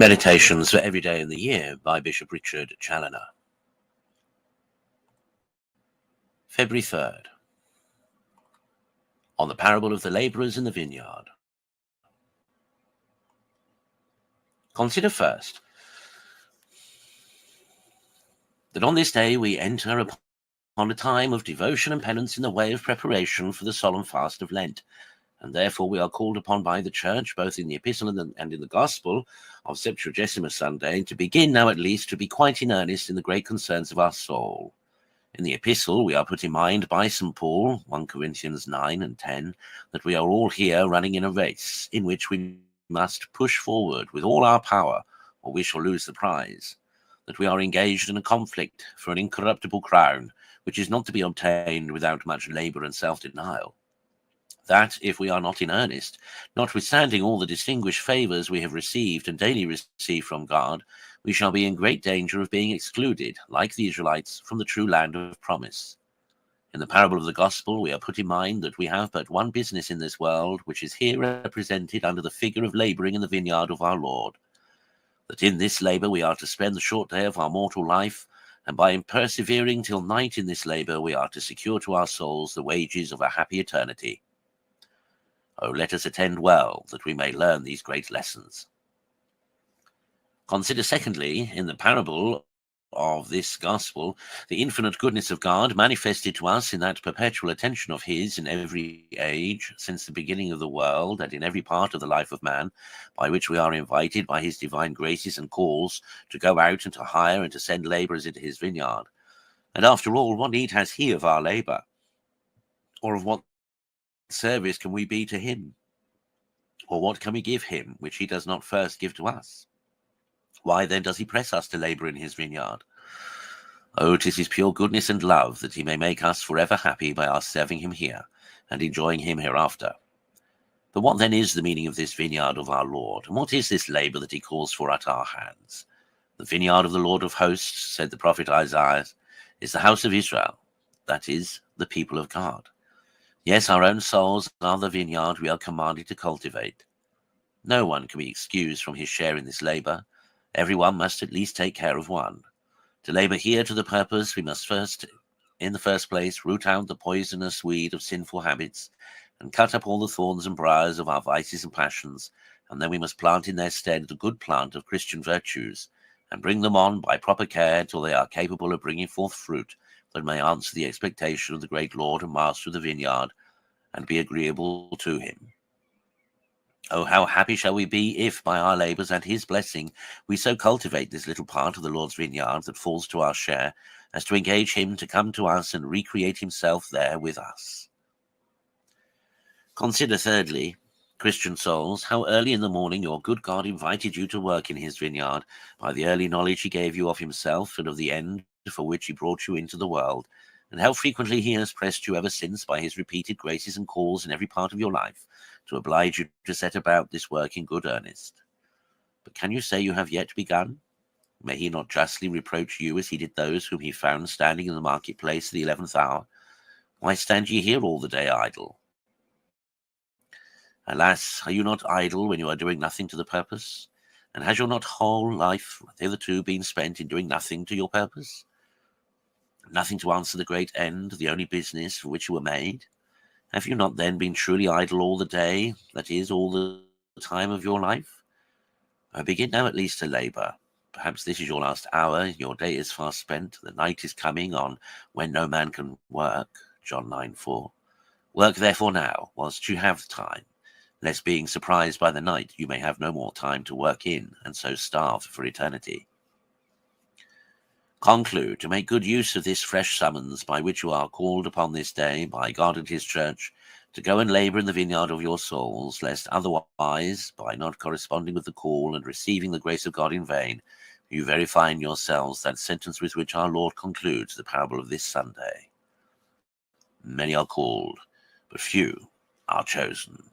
Meditations for Every Day in the Year by Bishop Richard Challoner. February 3rd. On the parable of the labourers in the vineyard. Consider first that on this day we enter upon a time of devotion and penance in the way of preparation for the solemn fast of Lent, and therefore we are called upon by the Church, both in the Epistle and in the Gospel of Septuagesimus Sunday, to begin now at least to be quite in earnest in the great concerns of our soul. In the Epistle we are put in mind by St. Paul, 1 Corinthians 9 and 10, that we are all here running in a race, in which we must push forward with all our power, or we shall lose the prize, that we are engaged in a conflict for an incorruptible crown, which is not to be obtained without much labour and self-denial. That, if we are not in earnest, notwithstanding all the distinguished favours we have received and daily receive from God, we shall be in great danger of being excluded, like the Israelites, from the true land of promise. In the parable of the Gospel, we are put in mind that we have but one business in this world, which is here represented under the figure of labouring in the vineyard of our Lord. That in this labour we are to spend the short day of our mortal life, and by persevering till night in this labour we are to secure to our souls the wages of a happy eternity. Oh, let us attend well, that we may learn these great lessons. Consider secondly, in the parable of this gospel, the infinite goodness of God manifested to us in that perpetual attention of his in every age, since the beginning of the world, and in every part of the life of man, by which we are invited by his divine graces and calls to go out and to hire and to send labourers into his vineyard. And after all, what need has he of our labour? Or of what service can we be to him? Or what can we give him which he does not first give to us? Why then does he press us to labour in his vineyard? Oh, 'tis his pure goodness and love, that he may make us forever happy by our serving him here and enjoying him hereafter. But what then is the meaning of this vineyard of our Lord, and what is this labour that he calls for at our hands? The vineyard of the Lord of hosts, said the prophet Isaiah, is the house of Israel, that is, the people of God. Yes, our own souls are the vineyard we are commanded to cultivate. No one can be excused from his share in this labour. Every one must at least take care of one. To labour here to the purpose, we must first, in the first place, root out the poisonous weed of sinful habits, and cut up all the thorns and briars of our vices and passions, and then we must plant in their stead the good plant of Christian virtues, and bring them on by proper care till they are capable of bringing forth fruit that may answer the expectation of the great Lord and Master of the vineyard, and be agreeable to him. Oh, how happy shall we be if, by our labours and his blessing, we so cultivate this little part of the Lord's vineyard that falls to our share, as to engage him to come to us and recreate himself there with us. Consider thirdly, Christian souls, how early in the morning your good God invited you to work in his vineyard, by the early knowledge he gave you of himself and of the end for which he brought you into the world, and how frequently he has pressed you ever since by his repeated graces and calls in every part of your life, to oblige you to set about this work in good earnest. But can you say you have yet begun? May he not justly reproach you as he did those whom he found standing in the marketplace at the 11th hour? Why stand ye here all the day idle? Alas, are you not idle when you are doing nothing to the purpose? And has your not whole life hitherto been spent in doing nothing to your purpose? Nothing to answer the great end, the only business for which you were made? Have you not then been truly idle all the day, that is, all the time of your life? Begin now at least to labour. Perhaps this is your last hour, your day is fast spent, the night is coming on when no man can work, John 9:4. Work therefore now, whilst you have time, lest being surprised by the night you may have no more time to work in, and so starve for eternity. Conclude to make good use of this fresh summons by which you are called upon this day by God and his Church to go and labour in the vineyard of your souls, lest otherwise, by not corresponding with the call and receiving the grace of God in vain, you verify in yourselves that sentence with which our Lord concludes the parable of this Sunday. Many are called, but few are chosen.